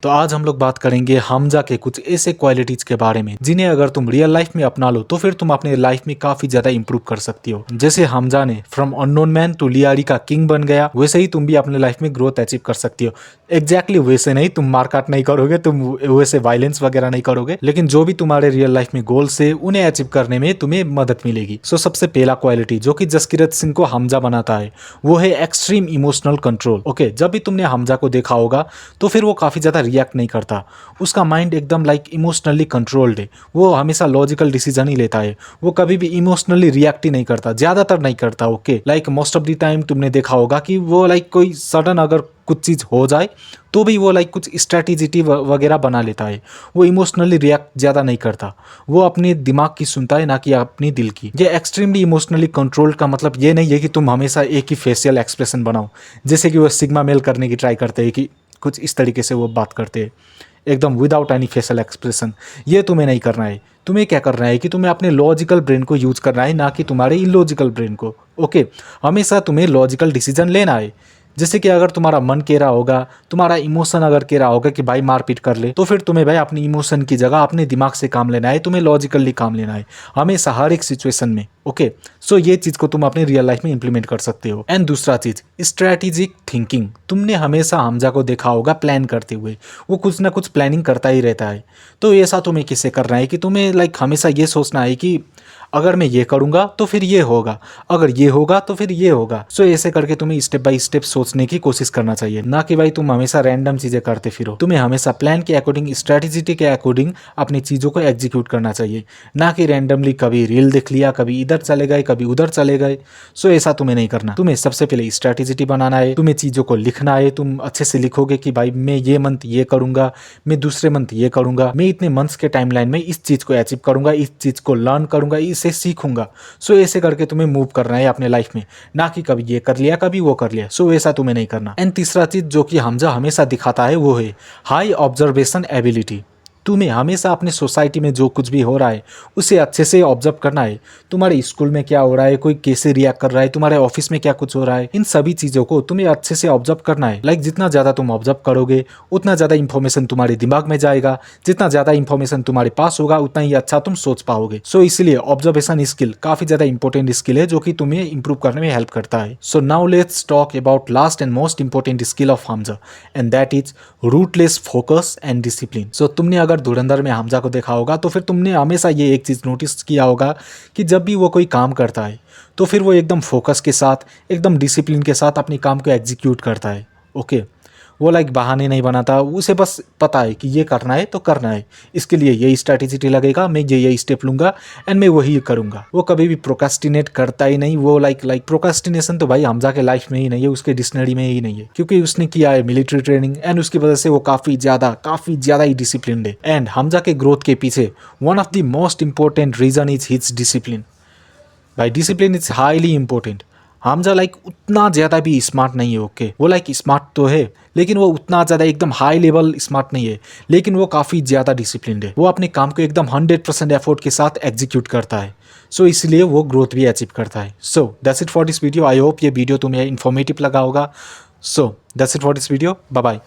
तो आज हम लोग बात करेंगे हमजा के कुछ ऐसे क्वालिटीज के बारे में जिन्हें अगर तुम रियल लाइफ में अपना लो तो फिर तुम अपने लाइफ में काफी ज्यादा इंप्रूव कर सकती हो। जैसे हमजा ने from unknown man to Lyari का किंग बन गया, वैसे ही तुम भी अपने लाइफ में ग्रोथ अचीव कर सकती हो। एग्जैक्टली वैसे नहीं, तुम मारकाट नहीं करोगे, तुम वैसे वायलेंस वगैरह नहीं करोगे, लेकिन जो भी तुम्हारे रियल लाइफ में गोल्स है उन्हें अचीव करने में तुम्हें मदद मिलेगी। सो सबसे पहला क्वालिटी जो कि जसकीरत सिंह को हमजा बनाता है वो है एक्सट्रीम इमोशनल कंट्रोल। ओके, जब भी तुमने हमजा को देखा होगा तो फिर वो काफी ज्यादा रिएक्ट नहीं करता, उसका माइंड एकदम लाइक इमोशनली कंट्रोल्ड है, वो हमेशा लॉजिकल डिसीजन ही लेता है, वो कभी भी इमोशनली रिएक्ट ही नहीं करता, ज्यादातर नहीं करता। Okay, like most of the time तुमने देखा होगा कि वो लाइक कोई सडन अगर कुछ चीज हो जाए तो भी वो लाइक कुछ स्ट्रेटेजी वगैरह बना लेता है, वो इमोशनली रिएक्ट ज्यादा नहीं करता, वो अपने दिमाग की सुनता है ना कि अपनी दिल की। ये एक्सट्रीमली इमोशनली कंट्रोल्ड का मतलब ये नहीं है कि तुम हमेशा एक ही फेशियल एक्सप्रेशन बनाओ, जैसे कि वो सिग्मा मेल करने की ट्राई करते हैं कि कुछ इस तरीके से वो बात करते हैं एकदम विदाउट एनी फेशियल एक्सप्रेशन। ये तुम्हें नहीं करना है, तुम्हें क्या करना है कि तुम्हें अपने लॉजिकल ब्रेन को यूज करना है, ना कि तुम्हारे इलॉजिकल ब्रेन को। ओके, हमेशा तुम्हें लॉजिकल डिसीजन लेना है। जैसे कि अगर तुम्हारा मन कह रहा होगा, तुम्हारा इमोशन अगर कह रहा होगा कि भाई मारपीट कर ले, तो फिर तुम्हें भाई अपनी इमोशन की जगह अपने दिमाग से काम लेना है, तुम्हें लॉजिकली काम लेना है हमेशा हर एक सिचुएशन में। ओके, सो ये चीज को तुम अपनी रियल लाइफ में इंप्लीमेंट कर सकते हो। एंड दूसरा चीज स्ट्रेटेजिक थिंकिंग। तुमने हमेशा हमजा को देखा होगा प्लान करते हुए, वो कुछ ना कुछ प्लानिंग करता ही रहता है। तो ऐसा तुम्हें किससे करना है कि तुम्हें लाइक हमेशा ये सोचना है कि अगर मैं ये करूंगा तो फिर ये होगा, अगर ये होगा तो फिर ये होगा। सो ऐसे करके तुम्हें स्टेप बाय स्टेप सोचने की कोशिश करना चाहिए, ना कि भाई तुम हमेशा रैंडम चीजें करते फिरो। तुम्हें हमेशा प्लान के अकॉर्डिंग, स्ट्रेटेजी के अकॉर्डिंग अपनी चीजों को एग्जीक्यूट करना चाहिए, ना कि रैंडमली कभी रील देख लिया, कभी इधर चले गए, कभी उधर चले गए। सो ऐसा तुम्हें नहीं करना, तुम्हें सबसे पहले स्ट्रेटेजी बनाना है, तुम्हें चीजों को लिखना है। तुम अच्छे से लिखोगे कि भाई मैं ये मंथ ये करूंगा, मैं दूसरे मंथ ये करूंगा, मैं इतने मंथ्स के टाइमलाइन में इस चीज को अचीव करूंगा, इस चीज को लर्न करूंगा, इसे सीखूंगा। सो ऐसे करके तुम्हें मूव करना है अपने लाइफ में, ना कि कभी ये कर लिया कभी वो कर लिया। सो ऐसा तुम्हें नहीं करना। एंड तीसरा चीज जो कि हमजा हमेशा दिखाता है वो है हाई ऑब्जर्वेशन एबिलिटी। तुम्हें हमेशा अपने सोसाइटी में जो कुछ भी हो रहा है उसे अच्छे से ऑब्जर्व करना है। तुम्हारे स्कूल में क्या हो रहा है, कोई कैसे रिएक्ट कर रहा है, तुम्हारे ऑफिस में क्या कुछ हो रहा है, इन सभी चीजों को तुम्हें अच्छे से ऑब्जर्व करना है। लाइक जितना ज्यादा तुम ऑब्जर्व करोगे उतना ज्यादा इंफॉर्मेशन तुम्हारे दिमाग में जाएगा, जितना ज्यादा इंफॉर्मेशन तुम्हारे पास होगा उतना ही अच्छा तुम सोच पाओगे। सो इसलिए ऑब्जर्वेशन स्किल काफी ज्यादा इंपॉर्टेंट स्किल है जो कि तुम्हें इंप्रूव करने में हेल्प करता है। So now let's talk about last and most important skill of Hamza, and that is ruthless focus and discipline. So तुमने अगर धुरंधर में हमजा को देखा होगा तो फिर तुमने हमेशा ये एक चीज नोटिस किया होगा कि जब भी वो कोई काम करता है तो फिर वो एकदम फोकस के साथ, एकदम डिसिप्लिन के साथ अपने काम को एग्जीक्यूट करता है। ओके, वो लाइक बहाने नहीं बनाता, उसे बस पता है कि ये करना है तो करना है, इसके लिए यही स्ट्रैटेजी लगेगा, मैं यही स्टेप लूंगा एंड मैं वही करूंगा। वो कभी भी प्रोक्रेस्टिनेट करता ही नहीं। वो लाइक प्रोक्रेस्टिनेशन तो भाई हमजा के लाइफ में ही नहीं है, उसके डिक्शनरी में ही नहीं है, क्योंकि उसने किया है मिलिट्री ट्रेनिंग एंड उसकी वजह से वो काफी ज्यादा ही डिसिप्लिन है। एंड हमजा के ग्रोथ के पीछे one of the most important reason is his discipline. भाई discipline is highly important. Hamza like उतना ज़्यादा भी स्मार्ट नहीं है। ओके, वो लाइक स्मार्ट तो है लेकिन वो उतना ज़्यादा एकदम हाई लेवल स्मार्ट नहीं है, लेकिन वो काफ़ी ज़्यादा डिसिप्लिन्ड है। वो अपने काम को एकदम 100% एफर्ट के साथ एग्जीक्यूट करता है। सो इसलिए वो ग्रोथ भी अचीव करता है। So that's it for this video. I hope ये वीडियो तुम्हें इन्फॉर्मेटिव लगा होगा। So that's it for this video. Bye bye.